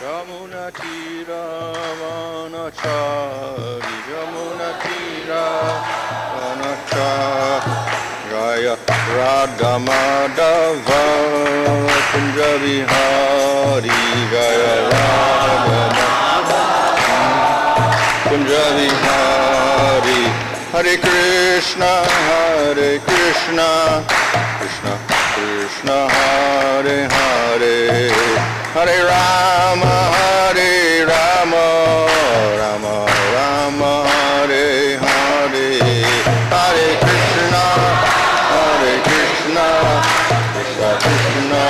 Yamunatiravanachari Yamunatiravanachari Jaya Radha Madhava Kunja Vihari Jaya Radha Kunja Vihari Hare Krishna Krishna Krishna Hare Hare Hare Rama Rama Rama Hare Hare Hare Krishna Krishna Krishna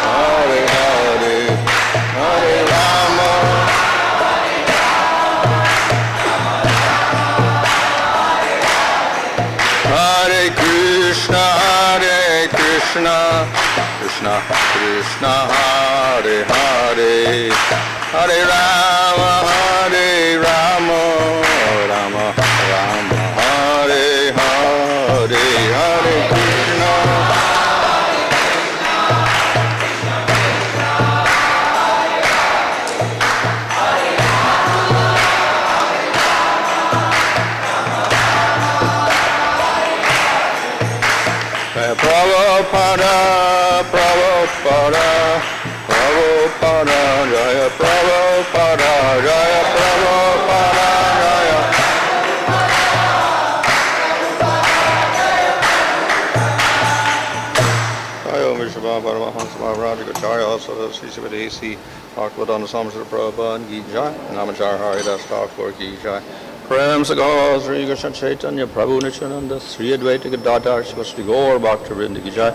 Hare Hare Hare Rama Hare Krishna Krishna Krishna Hare Hare Hare Rama Rama Rama Hare Hare Hare Krishna Prabhupada Jaya Prabhupada Jaya Prabhupada Jaya Jaya Vishvabha Paramahansa Maharajacharya also Sri Sivadesi Bhaktivedanta Samsara Prabhupada Ki Jai Namacharya Haridas Thakur Ki Jai Prem Sagar Sri Krishna Chaitanya Prabhu Nityananda Sri Advaita Gadadhar Shivasti Gaur Bhaktivinoda Ki Jai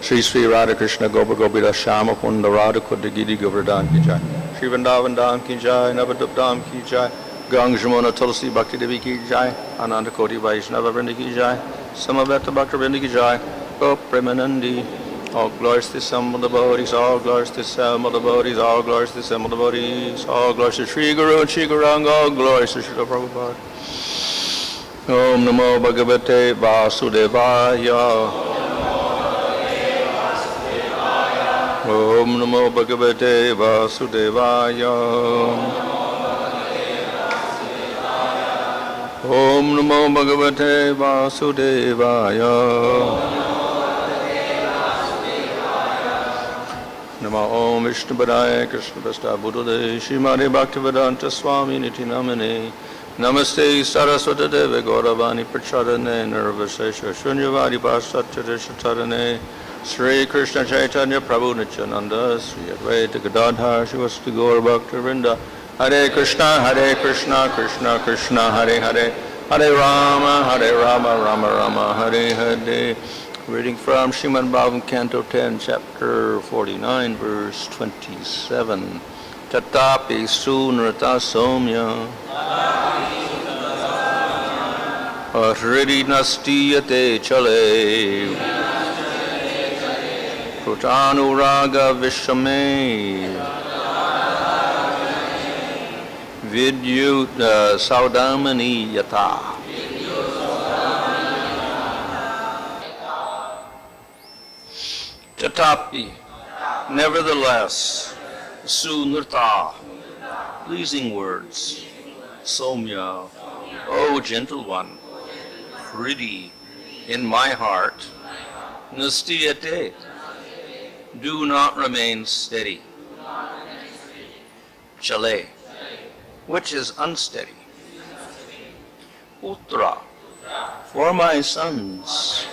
Sri Sri Radha Krishna Gopa Gopida Shama Kunda Radha Kudda Giri Govardhan Ki Jai Sri Vrindavan Dham Ki Jai Navadvip Dham Ki Jai Gang Jamuna Tulsi Bhakti Devi Ki Jai Ananda Koti Vaishnava Vrinda Ki Jai Samaveta Bhakti Vrinda Ki Jai Gop Premanandi All glories to some of the Bodhis, all glories to some of the Bodhis, all glories to some of the Bodhis, all glories to Sri Guru and Sri Guranga, all glories to Srila Prabhupada. Om Namo Bhagavate Vasudevaya. Om Namo Bhagavate Vasudevaya. Om Namo Bhagavate Vasudevaya. Namo Om Vishnu Padaya Krishna Prastha Buddhade Srimati Bhaktivedanta Swami Niti Namane Namaste Saraswata Deve Gauravani Prachadane Nirvasesha Shunyavadi Pasatya Shatarane Sri Krishna Chaitanya Prabhu Nityananda Sri Advaita Gadadhar Shivasti Gaur Bhaktivinoda Hare Krishna Krishna Krishna Hare Hare Hare Rama Rama Hare Hare. Reading from Srimad Bhagavatam, Canto 10, Chapter 49, verse 27. Tatapi sunrata somya Hridi nastiyate chale Krutanuraga vishame Vidyut saudamani yata. Tatapi, nevertheless, sunrta, pleasing words, somya, O gentle one, Hridi, in my heart, nastiyate, do not remain steady, chale, which is unsteady, putra, for my sons,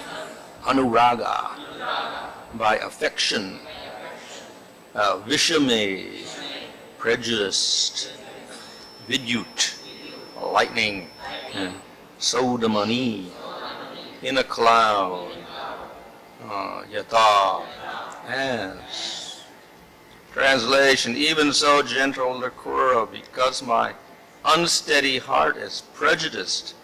anuraga, by affection, vishame, prejudiced, vidyut, lightning, sodamani, in a cloud, yata, as. Translation, even so, gentle Lakura, because my unsteady heart is prejudiced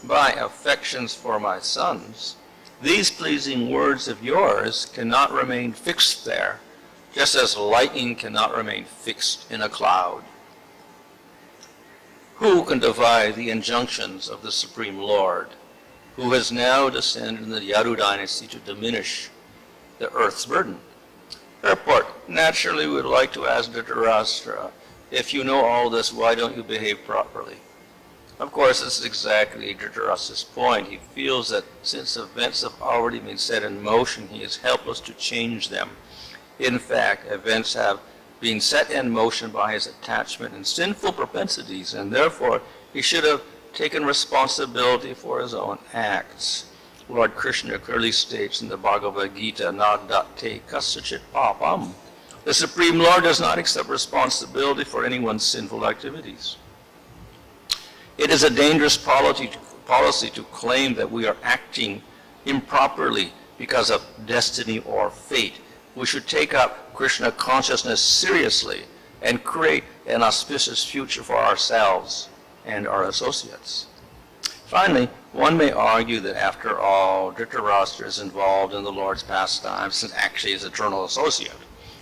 by affections for my sons, these pleasing words of yours cannot remain fixed there, just as lightning cannot remain fixed in a cloud. Who can defy the injunctions of the Supreme Lord, who has now descended in the Yadu dynasty to diminish the earth's burden? Purport. Naturally, we would like to ask Dhritarashtra, if you know all this, why don't you behave properly? Of course, this is exactly Dhritarashtra's point. He feels that since events have already been set in motion, he is helpless to change them. In fact, events have been set in motion by his attachment and sinful propensities, and therefore he should have taken responsibility for his own acts. Lord Krishna clearly states in the Bhagavad Gita, Nadate kasachit papam. The Supreme Lord does not accept responsibility for anyone's sinful activities. It is a dangerous policy to claim that we are acting improperly because of destiny or fate. We should take up Krishna consciousness seriously and create an auspicious future for ourselves and our associates. Finally, one may argue that after all, Dhritarashtra is involved in the Lord's pastimes since actually his eternal associate.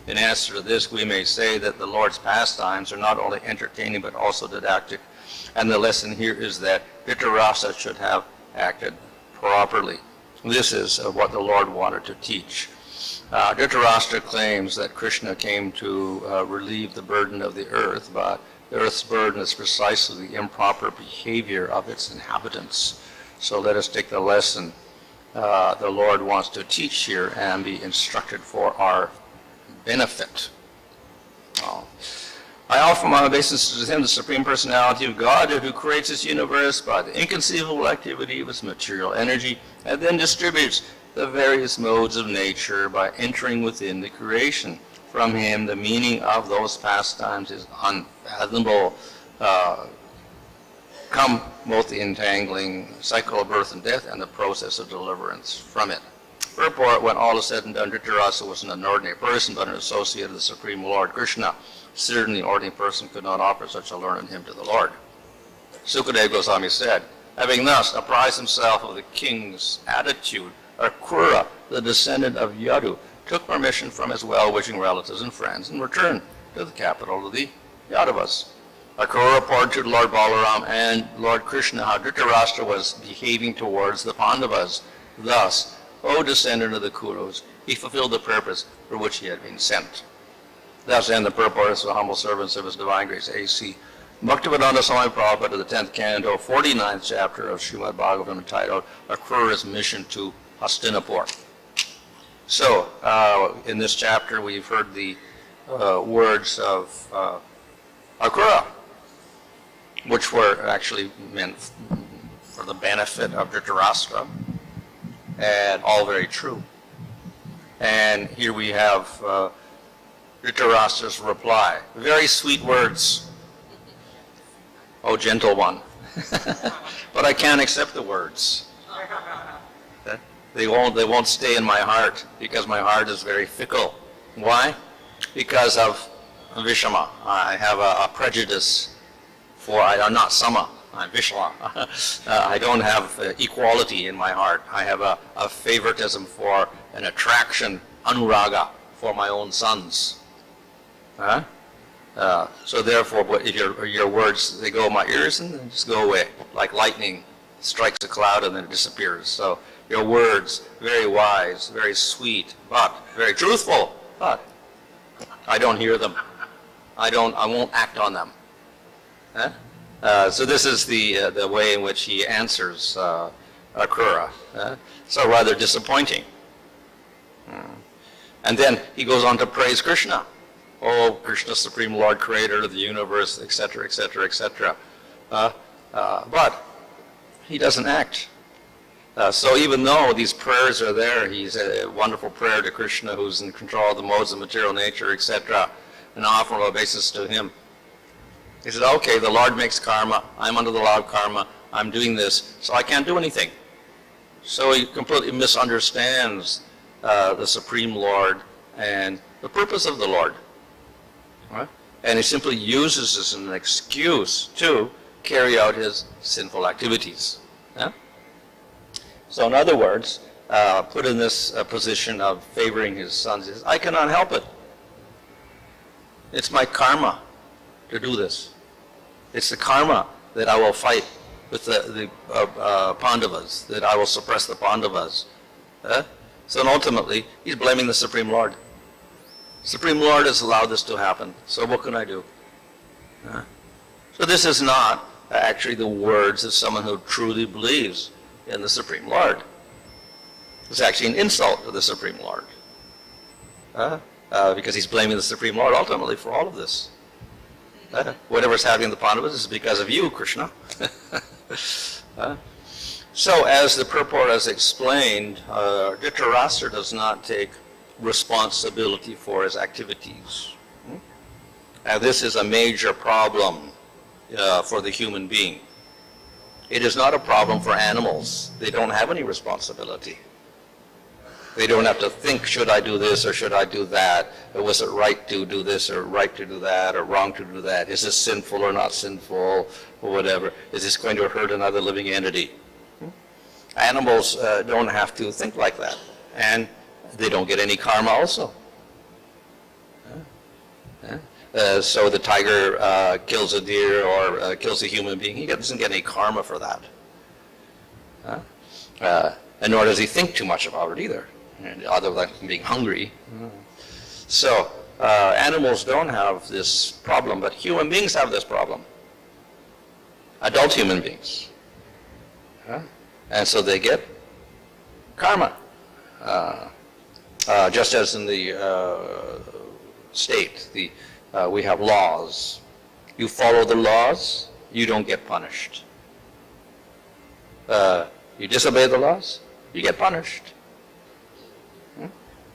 In answer to this, we may say that the Lord's pastimes are not only entertaining but also didactic, and the lesson here is that Dhritarashtra should have acted properly. This is what the Lord wanted to teach. Dhritarashtra claims that Krishna came to relieve the burden of the earth, but the earth's burden is precisely the improper behavior of its inhabitants. So let us take the lesson the Lord wants to teach here and be instructed for our benefit. I offer my obeisances to him, the Supreme Personality of Godhead, who creates this universe by the inconceivable activity of its material energy, and then distributes the various modes of nature by entering within the creation. From him, the meaning of those pastimes is unfathomable. Come both the entangling cycle of birth and death and the process of deliverance from it. Purport, when all is said and done, Dhritarashtra wasn't an ordinary person, but an associate of the Supreme Lord Krishna. Certainly, an ordinary person could not offer such a learned hymn to the Lord. Sukadeva Goswami said, having thus apprised himself of the king's attitude, Akrura, the descendant of Yadu, took permission from his well-wishing relatives and friends and returned to the capital of the Yadavas. Akrura reported to Lord Balaram and Lord Krishna how Dhritarashtra was behaving towards the Pandavas. Thus, O descendant of the Kurus, he fulfilled the purpose for which he had been sent. Thus end the purport of the humble servants of his divine grace, A.C. Bhaktivedanta Swami Prabhupada, the 10th canto, 49th chapter of Srimad Bhagavatam, entitled Akrura's Mission to Hastinapur. So, in this chapter, we've heard the words of Akrura, which were actually meant for the benefit of Dhritarashtra, and all very true. And here we have Dhritarashtra's reply. Very sweet words. Oh, gentle one. But I can't accept the words. They won't stay in my heart, because my heart is very fickle. Why? Because of Vishama. I have a prejudice for, I'm not Sama, I'm Vishama. I don't have equality in my heart. I have a favoritism for an attraction, anuraga, for my own sons. So therefore, if your words, they go in my ears and then just go away, like lightning strikes a cloud and then it disappears. So your words, very wise, very sweet, but very truthful, but I don't hear them. I won't act on them. So this is the way in which he answers Akrura. So rather disappointing. And then he goes on to praise Krishna. Oh, Krishna, Supreme Lord, Creator of the universe, etc., etc., etc. But he doesn't act. So even though these prayers are there, he's a wonderful prayer to Krishna, who's in control of the modes of material nature, etc., and offer a basis to him. He said, okay, the Lord makes karma, I'm under the law of karma, I'm doing this, so I can't do anything. So he completely misunderstands the Supreme Lord and the purpose of the Lord. Right? And he simply uses this as an excuse to carry out his sinful activities. Yeah? So in other words, put in this position of favoring his sons, he says, I cannot help it. It's my karma to do this. It's the karma that I will fight with the Pandavas, that I will suppress the Pandavas. So ultimately, he's blaming the Supreme Lord. Supreme Lord has allowed this to happen, so what can I do? So this is not actually the words of someone who truly believes in the Supreme Lord. It's actually an insult to the Supreme Lord. Because he's blaming the Supreme Lord ultimately for all of this. Whatever's happening in the Pandavas is because of you, Krishna. So as the purport has explained, Dhritarashtra does not take responsibility for his activities. And this is a major problem for the human being. It is not a problem for animals. They don't have any responsibility. They don't have to think, should I do this or should I do that? Or was it right to do this or right to do that or wrong to do that? Is this sinful or not sinful or whatever? Is this going to hurt another living entity? Animals don't have to think like that. And they don't get any karma also. So the tiger kills a deer or kills a human being, he doesn't get any karma for that. And nor does he think too much about it either, other than being hungry. So animals don't have this problem, but human beings have this problem. Adult human beings. And so they get karma. Just as in the state, we have laws. You follow the laws, you don't get punished. You disobey the laws, you get punished.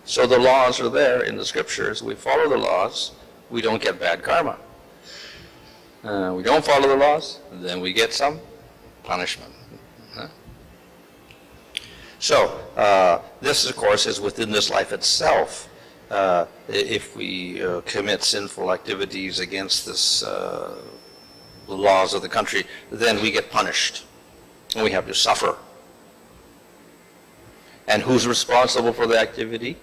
So the laws are there in the scriptures. We follow the laws, we don't get bad karma. We don't follow the laws, then we get some punishment. So this, of course, is within this life itself. If we commit sinful activities against the laws of the country, then we get punished, and we have to suffer. And who's responsible for the activity?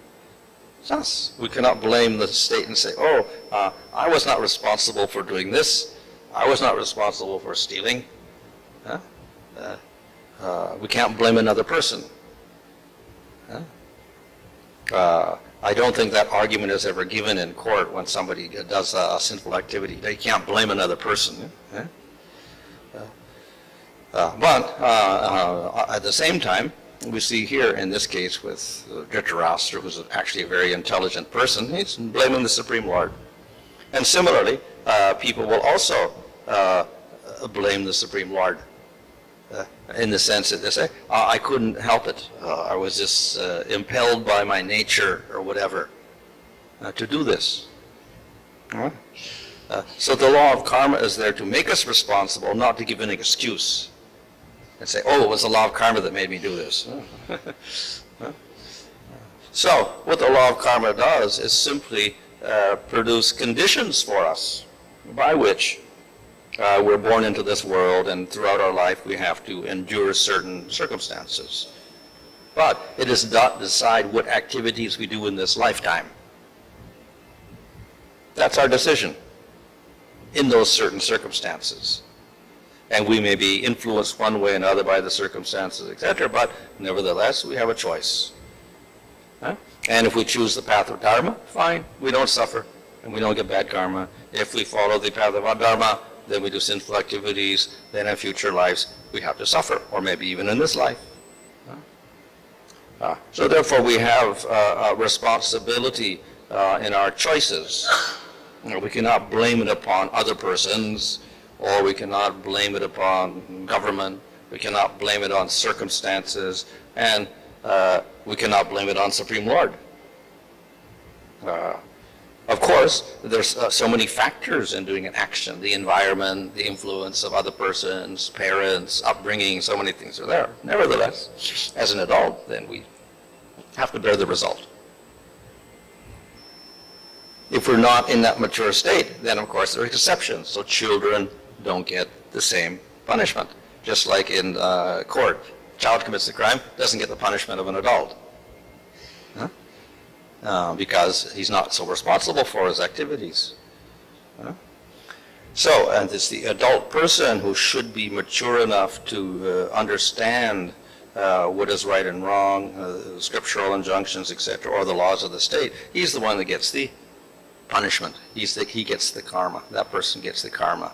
It's us. We cannot blame the state and say, oh, I was not responsible for doing this. I was not responsible for stealing. We can't blame another person. I don't think that argument is ever given in court when somebody does a sinful activity. They can't blame another person. But at the same time, we see here in this case with Dhritarashtra, who's actually a very intelligent person, he's blaming the Supreme Lord. And similarly, people will also blame the Supreme Lord. In the sense that they say, I couldn't help it. I was just impelled by my nature or whatever to do this. So the law of karma is there to make us responsible, not to give an excuse and say, oh, it was the law of karma that made me do this. So what the law of karma does is simply produce conditions for us by which we're born into this world, and throughout our life we have to endure certain circumstances. But it does not decide what activities we do in this lifetime. That's our decision in those certain circumstances. And we may be influenced one way or another by the circumstances, etc., but nevertheless we have a choice. And if we choose the path of dharma, fine, we don't suffer and we don't get bad karma. If we follow the path of adharma, then we do sinful activities, then in future lives we have to suffer, or maybe even in this life. So therefore we have a responsibility in our choices. We cannot blame it upon other persons, or we cannot blame it upon government, we cannot blame it on circumstances, and we cannot blame it on Supreme Lord. Of course, there's so many factors in doing an action. The environment, the influence of other persons, parents, upbringing, so many things are there. Nevertheless, as an adult, then we have to bear the result. If we're not in that mature state, then of course there are exceptions. So children don't get the same punishment. Just like in court, a child commits a crime, doesn't get the punishment of an adult. Because he's not so responsible for his activities. So, and it's the adult person who should be mature enough to understand what is right and wrong, scriptural injunctions, etc., or the laws of the state. He's the one that gets the punishment. He gets the karma. That person gets the karma.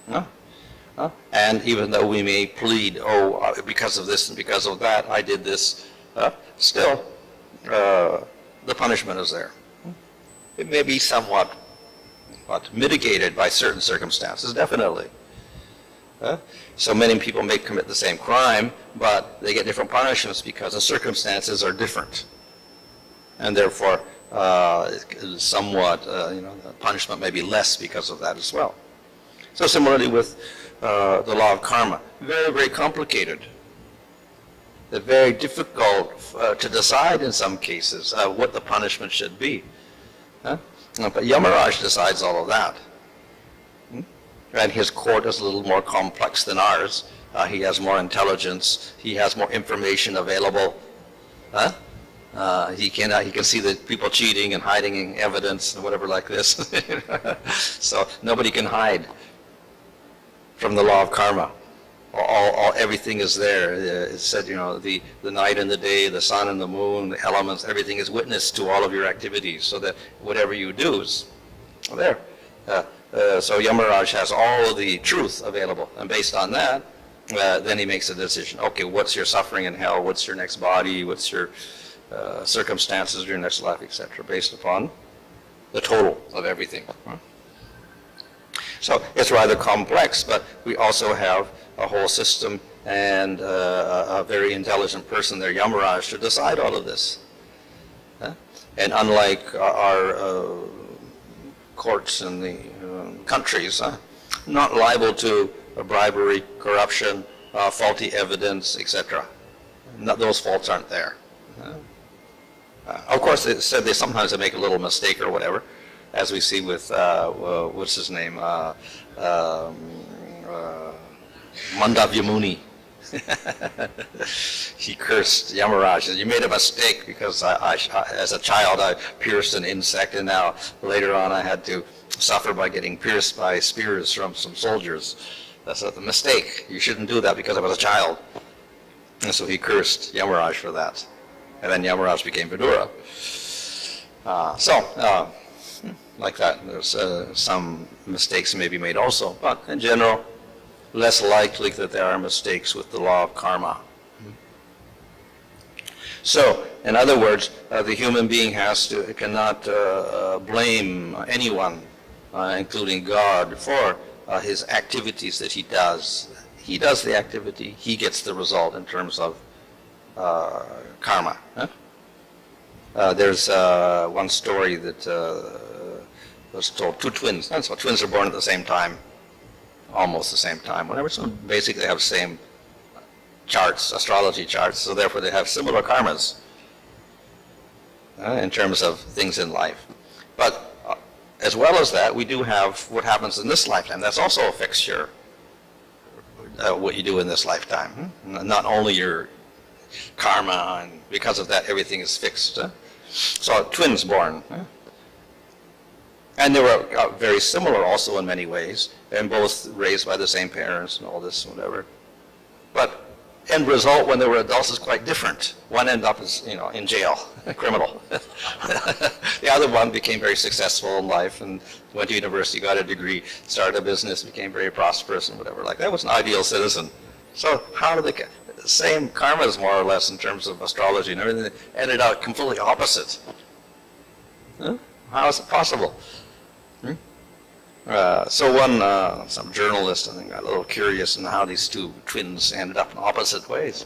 Huh? Huh? And even though we may plead, because of this and because of that, I did this, still, the punishment is there. It may be somewhat mitigated by certain circumstances, definitely. So many people may commit the same crime, but they get different punishments because the circumstances are different. And therefore, somewhat, the punishment may be less because of that as well. So similarly with the law of karma, very, very complicated. They're very difficult to decide in some cases what the punishment should be. But Yamaraj decides all of that. And his court is a little more complex than ours. He has more intelligence. He has more information available. He can see the people cheating and hiding evidence and whatever like this. So nobody can hide from the law of karma. Everything is there. It said, the night and the day, the sun and the moon, the elements, everything is witness to all of your activities, so that whatever you do is there. So Yamaraj has all of the truth available, and based on that, then he makes a decision. Okay, what's your suffering in hell? What's your next body? What's your circumstances of your next life, etc., based upon the total of everything. So it's rather complex, but we also have a whole system and a very intelligent person there, Yamaraj, to decide all of this. And unlike our courts in the countries, not liable to bribery, corruption, faulty evidence, etc. Those faults aren't there. Of course, they said they sometimes make a little mistake or whatever, as we see with, what's his name, Mandavya Muni. He cursed Yamaraj. He said, you made a mistake because as a child I pierced an insect, and now later on I had to suffer by getting pierced by spears from some soldiers. That's a mistake. You shouldn't do that because I was a child. And so he cursed Yamaraj for that. And then Yamaraj became Vidura. Like that, there's some mistakes may be made also, but in general, less likely that there are mistakes with the law of karma. So, in other words, the human being cannot blame anyone, including God, for his activities that he does. He does the activity, he gets the result in terms of karma. There's one story that was told, two twins. And so twins are born at the same time, almost the same time, whatever. So basically they have the same charts, astrology charts, so therefore they have similar karmas in terms of things in life. But as well as that, we do have what happens in this lifetime. That's also affects your what you do in this lifetime. Not only your karma, and because of that everything is fixed. So twins born. And they were very similar also in many ways, and both raised by the same parents and all this, whatever. But end result when they were adults is quite different. One ended up as, in jail, a criminal. The other one became very successful in life and went to university, got a degree, started a business, became very prosperous and whatever. Like that was an ideal citizen. So how did the same karmas more or less in terms of astrology and everything ended out completely opposite? How is it possible? So some journalist, I think, got a little curious in how these two twins ended up in opposite ways.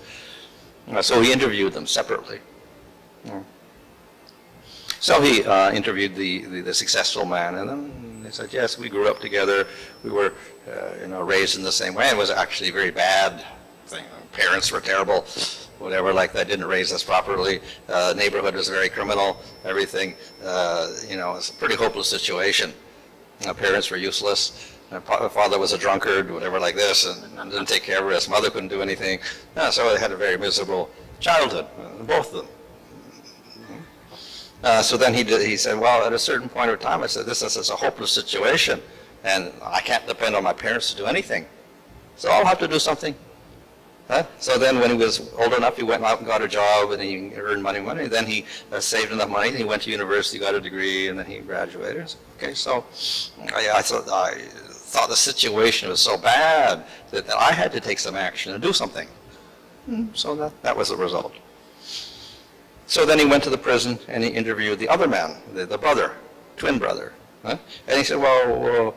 So he interviewed them separately. So he interviewed the successful man, and then they said, yes, we grew up together. We were, raised in the same way. It was actually a very bad thing. Parents were terrible, whatever like that, didn't raise us properly. Neighborhood was very criminal, everything. It's a pretty hopeless situation. Parents were useless. My father was a drunkard, whatever like this, and didn't take care of us. Mother couldn't do anything. So they had a very miserable childhood, both of them. So then he said, well, at a certain point of time, I said, this is a hopeless situation, and I can't depend on my parents to do anything. So I'll have to do something. So then when he was old enough, he went out and got a job, and he earned money. Then he saved enough money, and he went to university, got a degree, and then he graduated. Okay, so I thought the situation was so bad that I had to take some action and do something. So that was the result. So then he went to the prison, and he interviewed the other man, the brother, twin brother. And he said, well,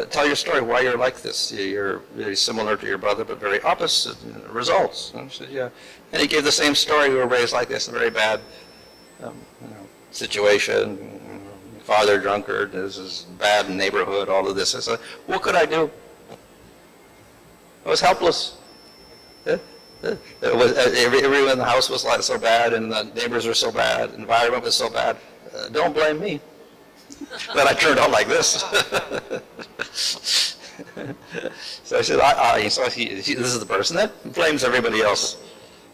tell your story, why you're like this. You're very similar to your brother, but very opposite results. And I said, yeah. And he gave the same story. We were raised like this, a very bad situation. Father drunkard, this is bad neighborhood, all of this. I said, what could I do? I was helpless. Everyone in the house was like so bad, and the neighbors were so bad, the environment was so bad. Don't blame me. But I turned out like this. So I said, this is the person that blames everybody else.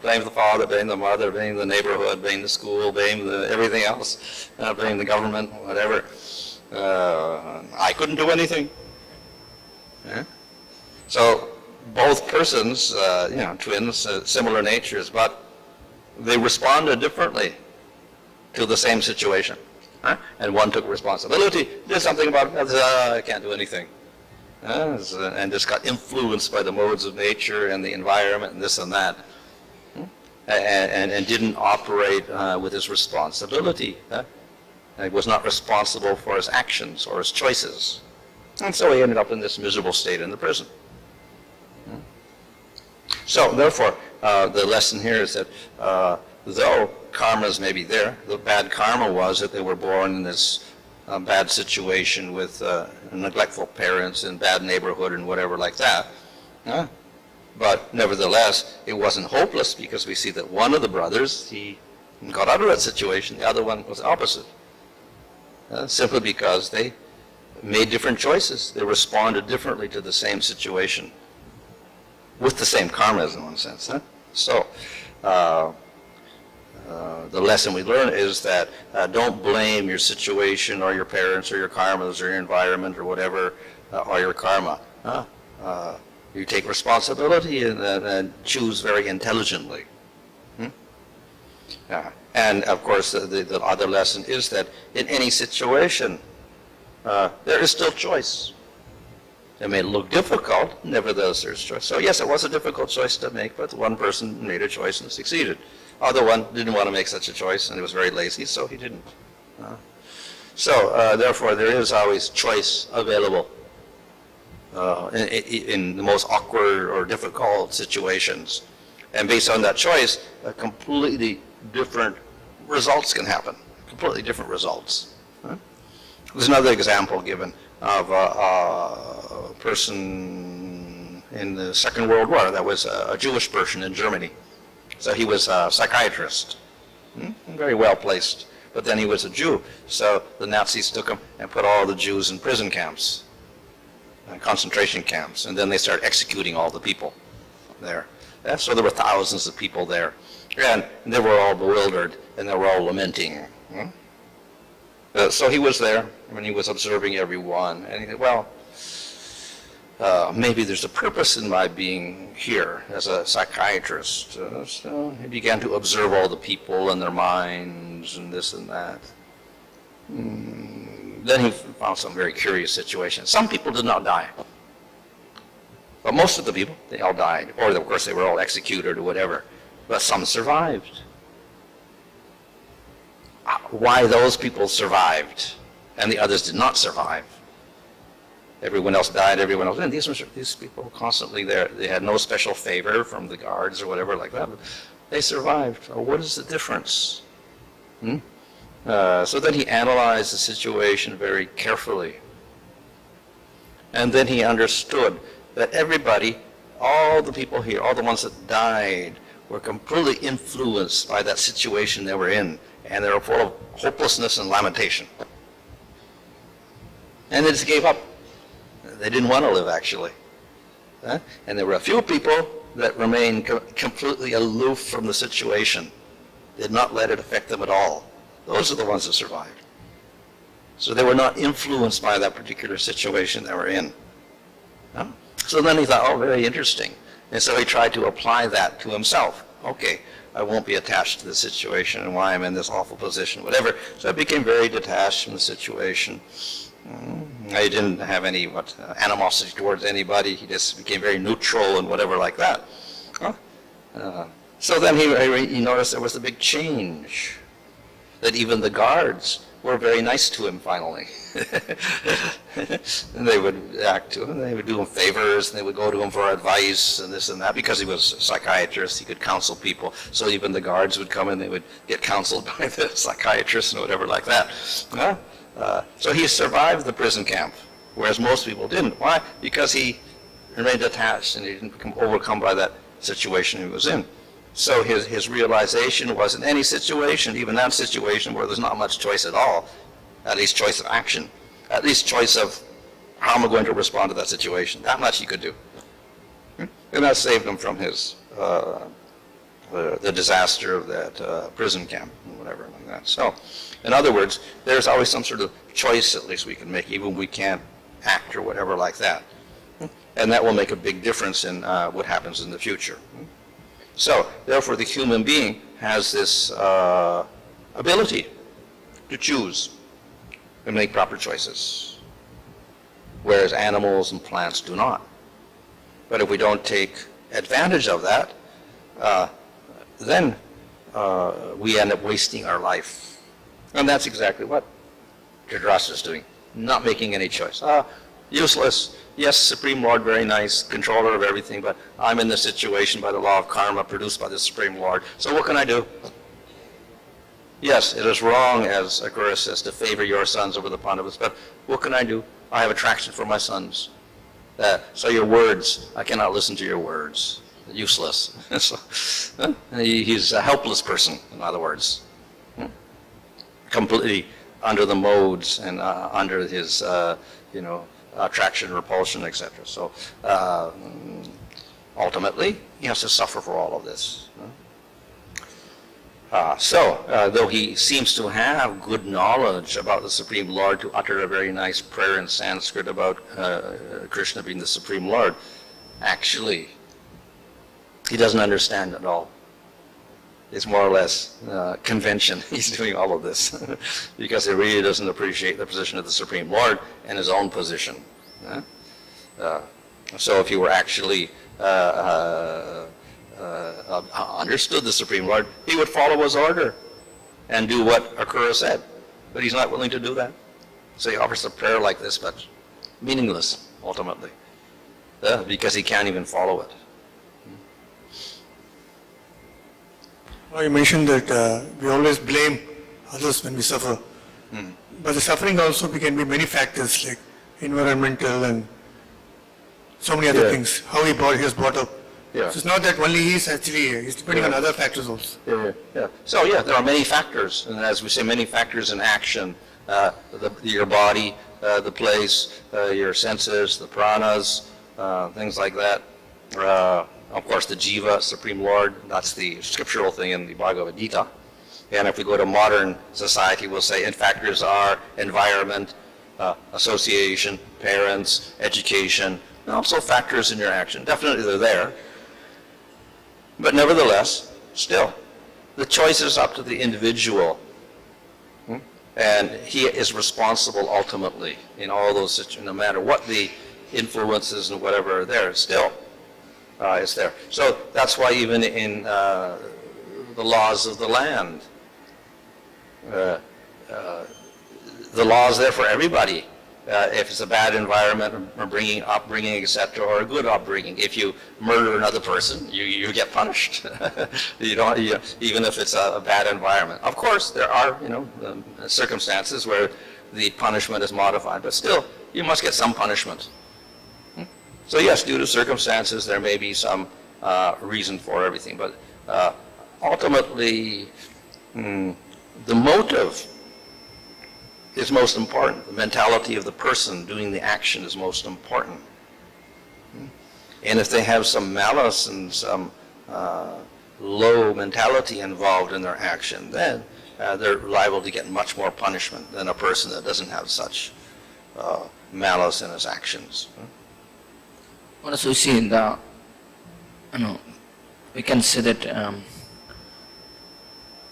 Blames the father, blames the mother, blames the neighborhood, blames the school, blames everything else, blame the government, whatever. I couldn't do anything. Yeah? So both persons, twins, similar natures, but they responded differently to the same situation. And one took responsibility, did something about it, I can't do anything. And just got influenced by the modes of nature and the environment and this and that. And didn't operate with his responsibility. He was not responsible for his actions or his choices. And so he ended up in this miserable state in the prison. So therefore, the lesson here is that though karmas may be there, the bad karma was that they were born in this bad situation with neglectful parents and bad neighborhood and whatever like that. But nevertheless, it wasn't hopeless, because we see that one of the brothers, he got out of that situation. The other one was opposite. Simply because they made different choices. They responded differently to the same situation with the same karmas in one sense. So the lesson we learn is that don't blame your situation or your parents or your karmas or your environment or whatever, or your karma. You take responsibility and choose very intelligently. And of course, the other lesson is that in any situation, there is still choice. It may look difficult, nevertheless there's choice. So yes, it was a difficult choice to make, but one person made a choice and succeeded. Other one didn't want to make such a choice, and he was very lazy, so he didn't. So therefore, there is always choice available in the most awkward or difficult situations. And based on that choice, completely different results can happen. Completely different results. There's another example given of a person in the Second World War that was a Jewish person in Germany. So he was a psychiatrist, very well placed. But then he was a Jew, so the Nazis took him and put all the Jews in prison camps, concentration camps, and then they started executing all the people there. So there were thousands of people there, and they were all bewildered, and they were all lamenting. So he was there, and he was observing everyone, and he said, well, maybe there's a purpose in my being here as a psychiatrist. So he began to observe all the people and their minds and this and that. Then he found some very curious situations. Some people did not die. But most of the people, they all died. Or of course they were all executed or whatever. But some survived. Why those people survived and the others did not survive? Everyone else died, everyone else. And these people were constantly there. They had no special favor from the guards or whatever like that. But they survived. What is the difference? So then he analyzed the situation very carefully. And then he understood that everybody, all the people here, all the ones that died, were completely influenced by that situation they were in. And they were full of hopelessness and lamentation. And they just gave up. They didn't want to live, actually. And there were a few people that remained completely aloof from the situation, did not let it affect them at all. Those are the ones that survived. So they were not influenced by that particular situation they were in. So then he thought, oh, very interesting. And so he tried to apply that to himself. Okay, I won't be attached to the situation and why I'm in this awful position, whatever. So I became very detached from the situation. I didn't have any animosity towards anybody. He just became very neutral and whatever like that. So then he noticed there was a big change, that even the guards were very nice to him finally. And they would act to him, they would do him favors, and they would go to him for advice and this and that, because he was a psychiatrist, he could counsel people. So even the guards would come and they would get counseled by the psychiatrist and whatever like that. So he survived the prison camp, whereas most people didn't. Why? Because he remained attached and he didn't become overcome by that situation he was in. So his realization was, in any situation, even that situation where there's not much choice at all, at least choice of action, at least choice of how am I going to respond to that situation, that much he could do. And that saved him from his the disaster of that prison camp, and whatever like that. So, in other words, there's always some sort of choice at least we can make, even when we can't act or whatever like that. And that will make a big difference in what happens in the future. So, therefore, the human being has this ability to choose and make proper choices, whereas animals and plants do not. But if we don't take advantage of that, then we end up wasting our life. And that's exactly what Dhritarashtra is doing, not making any choice. Useless. Yes, Supreme Lord, very nice, controller of everything, but I'm in this situation by the law of karma produced by the Supreme Lord. So what can I do? Yes, it is wrong, as Akrura says, to favor your sons over the Pandavas, but what can I do? I have attraction for my sons. So your words, I cannot listen to your words. Useless. So, he's a helpless person, in other words. Completely under the modes and under his, attraction, repulsion, etc. So ultimately, he has to suffer for all of this. Though he seems to have good knowledge about the Supreme Lord, to utter a very nice prayer in Sanskrit about Krishna being the Supreme Lord, actually, he doesn't understand at all. It's more or less convention. He's doing all of this because he really doesn't appreciate the position of the Supreme Lord and his own position. So if he were actually understood the Supreme Lord, he would follow his order and do what Akrura said. But he's not willing to do that. So he offers a prayer like this, but meaningless, ultimately, because he can't even follow it. Now you mentioned that we always blame others when we suffer. But the suffering also can be many factors like environmental and so many other things, how he was brought up. Yeah. So it's not that only he's depending on other factors also. So there are many factors, and as we say, many factors in action. Your body, the place, your senses, the pranas, things like that. Of course, the Jiva, Supreme Lord, that's the scriptural thing in the Bhagavad Gita. And if we go to modern society, we'll say, and factors are environment, association, parents, education, and also factors in your action. Definitely they're there. But nevertheless, still, the choice is up to the individual. And he is responsible ultimately in all those situations, no matter what the influences and whatever are there, still. Is there. So that's why even in the laws of the land, the law is there for everybody. If it's a bad environment, or upbringing, etc., or a good upbringing, if you murder another person, you get punished. Even if it's a bad environment. Of course, there are circumstances where the punishment is modified, but still, you must get some punishment. So yes, due to circumstances, there may be some reason for everything, but ultimately, the motive is most important. The mentality of the person doing the action is most important. And if they have some malice and some low mentality involved in their action, then they're liable to get much more punishment than a person that doesn't have such malice in his actions. 我们所信的 you know, we can say that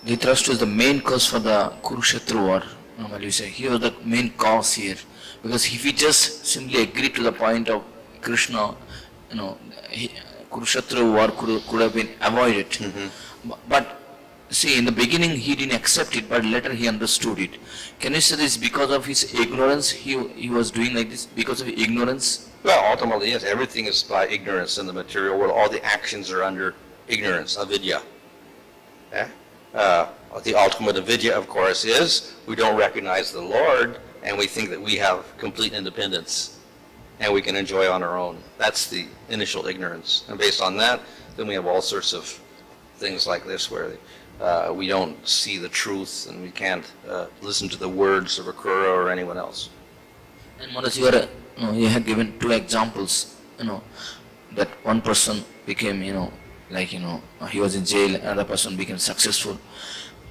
Dhritarashtra is the main cause for the Kurukshetra war. Normally we say he was the main cause here, because if he just simply agreed to the point of Krishna, Kurukshetra war could have been avoided. But see, in the beginning he didn't accept it, but later he understood it. Can you say this because of his ignorance? He was doing like this because of ignorance. Well, ultimately, yes, everything is by ignorance in the material world. All the actions are under ignorance, avidya. Yeah? The ultimate avidya, of course, is we don't recognize the Lord, and we think that we have complete independence, and we can enjoy on our own. That's the initial ignorance. And based on that, then we have all sorts of things like this where we don't see the truth, and we can't listen to the words of Akura or anyone else. And Maharaj, you had given two examples, that one person became, he was in jail, another person became successful.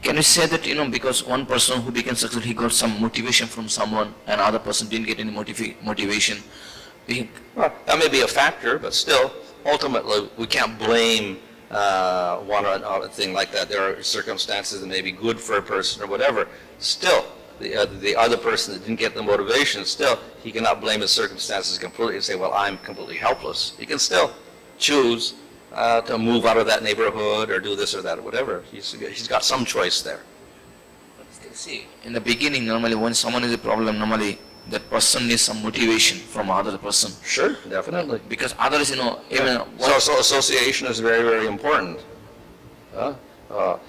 Can you say that, because one person who became successful, he got some motivation from someone, and other person didn't get any motivation? Well, that may be a factor, but still, ultimately, we can't blame one or another thing like that. There are circumstances that may be good for a person or whatever. Still, the other person that didn't get the motivation, still, he cannot blame his circumstances completely and say, well, I'm completely helpless. He can still choose to move out of that neighborhood or do this or that or whatever. He's got some choice there. See, in the beginning, normally when someone is a problem, normally that person needs some motivation from other person. Sure, definitely. Because others, even... So association is very, very important.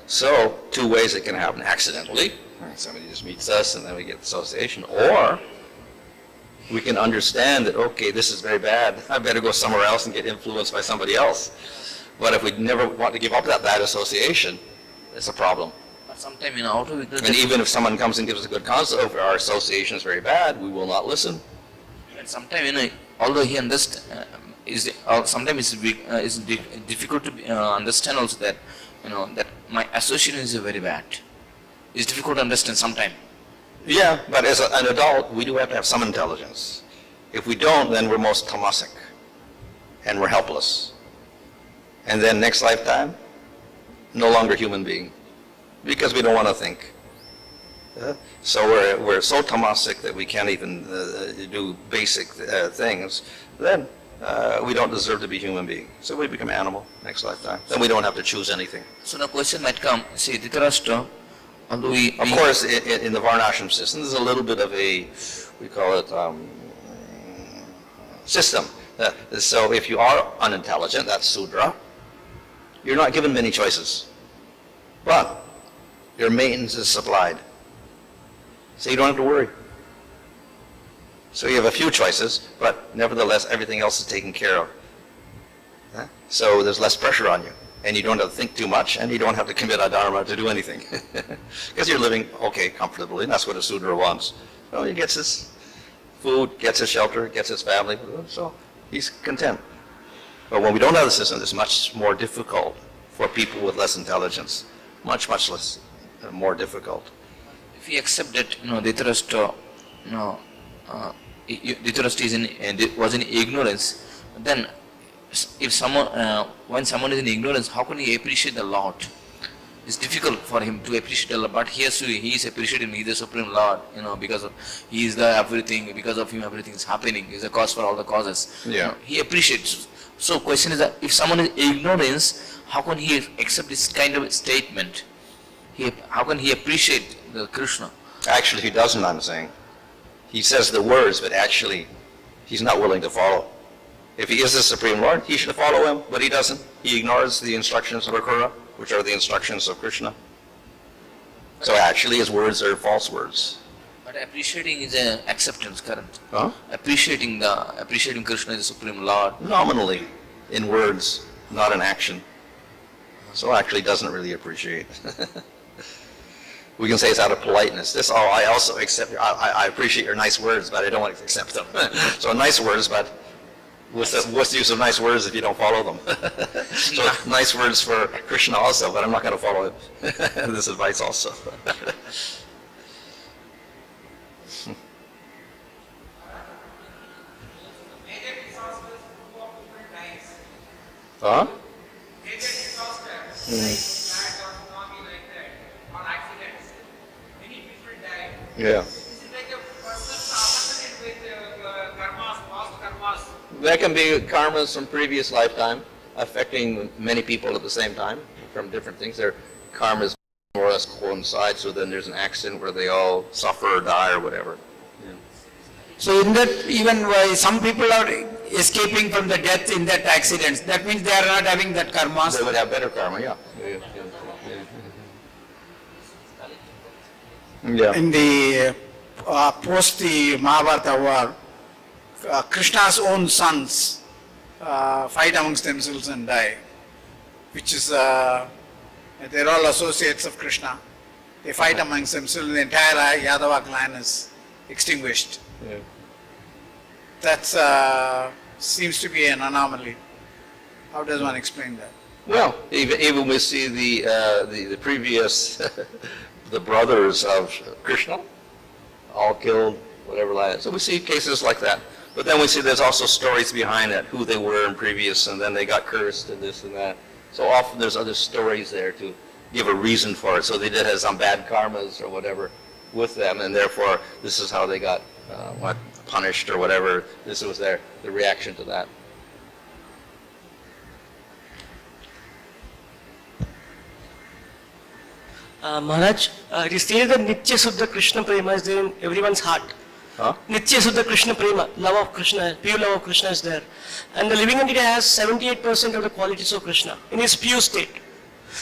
So, two ways it can happen. Accidentally, somebody just meets us and then we get association. Or, we can understand that, okay, this is very bad. I better go somewhere else and get influenced by somebody else. But if we never want to give up that bad association, it's a problem. But sometimes, out of ignorance... And even if someone comes and gives us a good counsel, if our association is very bad, we will not listen. And sometimes, although he understands, sometimes it's difficult to understand also that, that my association is very bad. It's difficult to understand sometimes. Yeah, but as an adult, we do have to have some intelligence. If we don't, then we're most tamasic, and we're helpless. And then next lifetime, no longer human being, because we don't want to think. So we're so tamasic that we can't even do basic things. Then we don't deserve to be human being. So we become animal next lifetime. Then we don't have to choose anything. So the question might come, see, Dhritarashtra, although Of course, in the Varnashram system, there's a little bit of a, we call it system. So if you are unintelligent, that's Sudra, you're not given many choices. But your maintenance is supplied. So you don't have to worry. So you have a few choices, but nevertheless, everything else is taken care of. So there's less pressure on you. And you don't have to think too much, and you don't have to commit adharma to do anything. Because you're living, okay, comfortably, and that's what a Sudra wants. So he gets his food, gets his shelter, gets his family, so he's content. But when we don't have the system, it's much more difficult for people with less intelligence. Much, much less, more difficult. If we accept that, Dhritarashtra, Dhritarashtra was in ignorance, then if someone, when someone is in ignorance, how can he appreciate the Lord? It's difficult for him to appreciate the Lord, but he is appreciating He is the Supreme Lord, because he is the everything, because of him everything is happening, he is the cause for all the causes. Yeah. He appreciates. So question is that if someone is in ignorance, how can he accept this kind of statement? How can he appreciate the Krishna? Actually, he doesn't, I'm saying. He says the words, but actually, he's not willing to follow. If he is the Supreme Lord, he should follow him, but he doesn't. He ignores the instructions of Akura, which are the instructions of Krishna. So actually, his words are false words. But appreciating is an acceptance, current. Huh? Appreciating Krishna as the Supreme Lord. Nominally, in words, not in action. So actually doesn't really appreciate. We can say it's out of politeness. I also accept, I appreciate your nice words, but I don't want to accept them. So nice words, but what's the use of nice words if you don't follow them? So nice words for Krishna also, but I'm not going to follow this advice also. Huh? or accidents. Many people die. Yeah. This is like a person accompanied with karmas, past karmas. There can be karmas from previous lifetime affecting many people at the same time from different things. Their karmas more or less coincide, so then there's an accident where they all suffer or die or whatever. So in that, even why some people are escaping from the death in that accidents, that means they are not having that karmas. They would have better karma, yeah. Yeah. In the post the Mahabharata war, Krishna's own sons fight amongst themselves and die, which is they're all associates of Krishna. They fight amongst themselves. The entire Yadava clan is extinguished. Yeah. That seems to be an anomaly. How does one explain that? Well, even we see the previous, the brothers of Krishna, all killed, whatever like that. So we see cases like that. But then we see there's also stories behind it, who they were in previous, and then they got cursed and this and that. So often there's other stories there to give a reason for it. So they did have some bad karmas or whatever with them, and therefore this is how they got punished or whatever. This was the reaction to that. Maharaj, it is stated that Nitya Suddha Krishna Prema is there in everyone's heart. Huh? Nitya Suddha Krishna Prema, love of Krishna, pure love of Krishna is there. And the living entity has 78% of the qualities of Krishna in his pure state.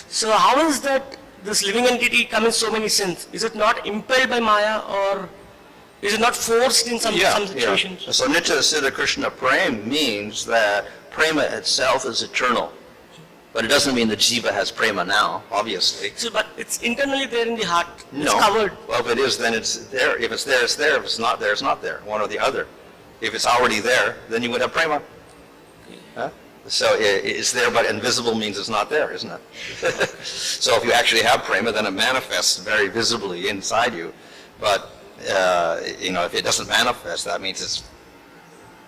So how is that this living entity commits so many sins? Is it not impelled by Maya, or is it not forced in some situations? Yeah. So Nitya Siddha Krishna Prem means that prema itself is eternal. But it doesn't mean that Jiva has prema now, obviously. So, but it's internally there in the heart. It's No. covered. Well, if it is, then it's there. If it's there, it's there. If it's not there, it's not there. One or the other. If it's already there, then you would have prema. Huh? So it's there, but invisible means it's not there, isn't it? So if you actually have prema, then it manifests very visibly inside you. But, if it doesn't manifest, that means it's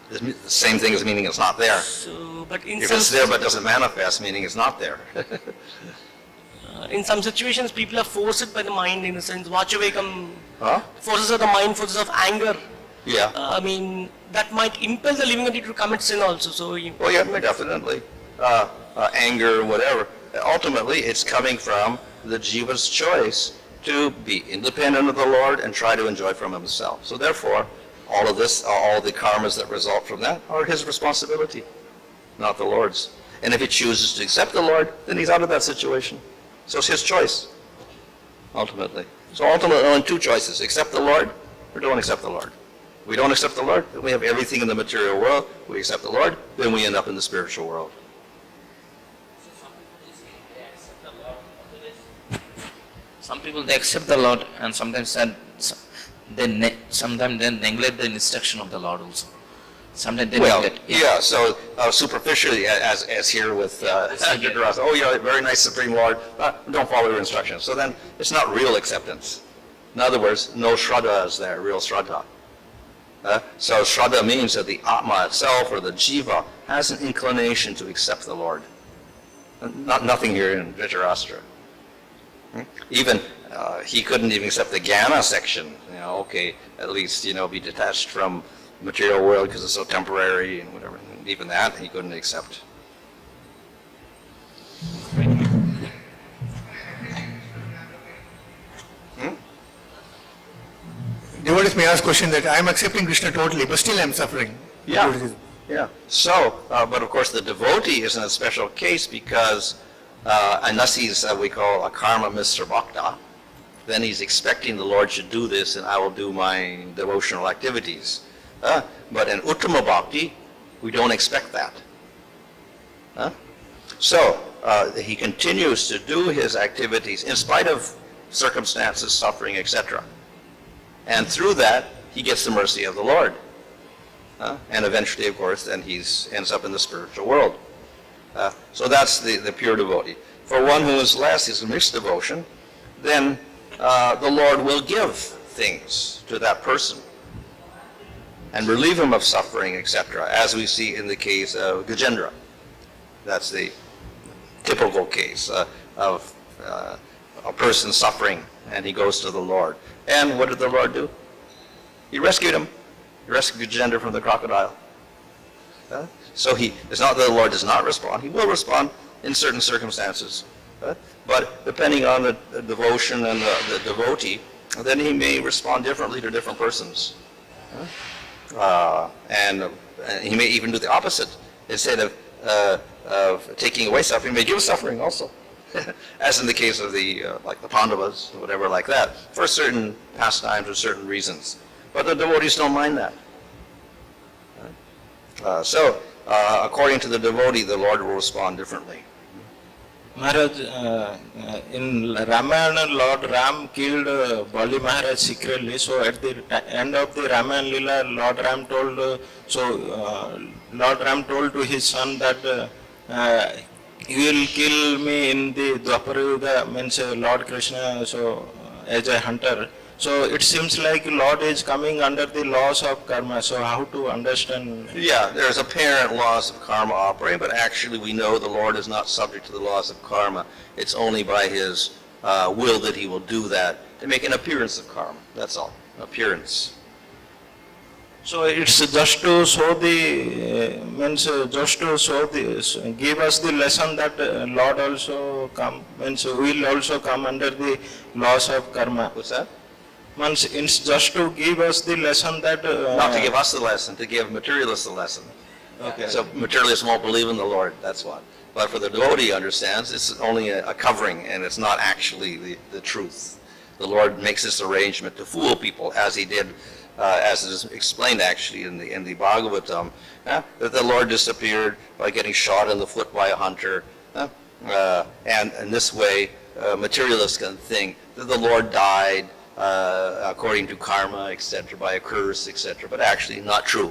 the same thing as meaning it's not there. So, but in If some it's there but doesn't manifest, meaning it's not there. in some situations, people are forced by the mind, in a sense. Vachavekam, Huh? forces of the mind, forces of anger. Yeah. I mean, that might impel the living entity to commit sin also. So, Well, yeah, definitely. Anger, whatever. Ultimately, it's coming from the jiva's choice to be independent of the Lord and try to enjoy from himself. So therefore, all of this, all the karmas that result from that are his responsibility, not the Lord's. And if he chooses to accept the Lord, then he's out of that situation. So it's his choice, ultimately. So ultimately, only two choices: accept the Lord or don't accept the Lord. We don't accept the Lord, then we have everything in the material world. We accept the Lord, then we end up in the spiritual world. Some people they accept the Lord and sometimes sometimes they neglect the instruction of the Lord also. Sometimes they Well, neglect. yeah, so superficially, as here with Dhritarashtra, oh yeah, very nice Supreme Lord, don't follow your instructions. So then it's not real acceptance. In other words, no Shraddha is there, real Shraddha. So Shraddha means that the Atma itself, or the Jiva, has an inclination to accept the Lord. Nothing here in Dhritarashtra. Even he couldn't even accept the Jnana section. At least be detached from material world because it's so temporary and whatever. Even that he couldn't accept. Devotees may ask question that I am accepting Krishna totally, but still I am suffering. Yeah. Yeah. So, but of course the devotee is in a special case because unless he's we call a karma Mr. Bhakta, then he's expecting the Lord should do this and I will do my devotional activities. But in Uttama Bhakti, we don't expect that. So he continues to do his activities in spite of circumstances, suffering, etc. And through that, he gets the mercy of the Lord. And eventually, of course, then he ends up in the spiritual world. So that's the pure devotee. For one who is less, is a mixed devotion, then the Lord will give things to that person and relieve him of suffering, etc., as we see in the case of Gajendra. That's the typical case. of a person suffering, and he goes to the Lord. And what did the Lord do? He rescued him. He rescued Gender from the crocodile. So it's not that the Lord does not respond. He will respond in certain circumstances. But depending on the devotion and the devotee, then he may respond differently to different persons. And he may even do the opposite. Instead of taking away suffering, he may give suffering also. As in the case of like the Pandavas, or whatever like that, for certain pastimes or certain reasons. But the devotees don't mind that. So, according to the devotee, the Lord will respond differently. Maharaj, in Ramayana, Lord Ram killed Bali Maharaj secretly. So at the end of the Ramayana Lila, Lord Ram told, Lord Ram told to his son that you will kill me in the Dwapara Yuga, means Lord Krishna, so as a hunter. So it seems like Lord is coming under the laws of karma. So how to understand? Yeah, there's apparent laws of karma operating, but actually we know the Lord is not subject to the laws of karma. It's only by His will that He will do that, to make an appearance of karma. That's all, appearance. So it's just to show the, just to show the, give us the lesson that Lord also come, will also come under the laws of karma. What's that? It's just to give us the lesson that... Not to give us the lesson, to give materialists the lesson. Okay. So materialists won't believe in the Lord, that's what. But for the devotee understands, it's only a covering, and it's not actually the truth. The Lord makes this arrangement to fool people, as He did, as it is explained actually in the Bhagavatam, that the Lord disappeared by getting shot in the foot by a hunter. And in this way, materialists can think that the Lord died according to karma, etc., by a curse, etc., but actually not true.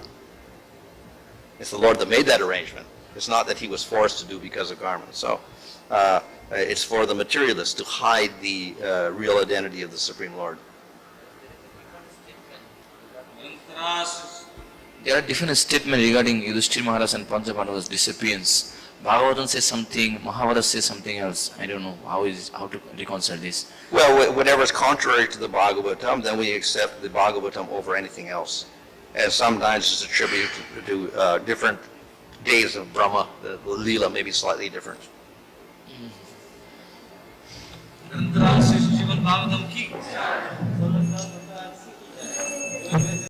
It's the Lord that made that arrangement. It's not that He was forced to do because of karma. So it's for the materialists to hide the real identity of the Supreme Lord. There are different statements regarding Yudhishthira Maharaj and Panchapandava's disappearance. Bhagavatam says something, Mahabharata says something else. I don't know how to reconcile this. Well, whatever is contrary to the Bhagavatam, then we accept the Bhagavatam over anything else. And sometimes it's attributed to different days of Brahma. The Leela may be slightly different. ग्रंथराज Shri Shrimad Bhagavatam की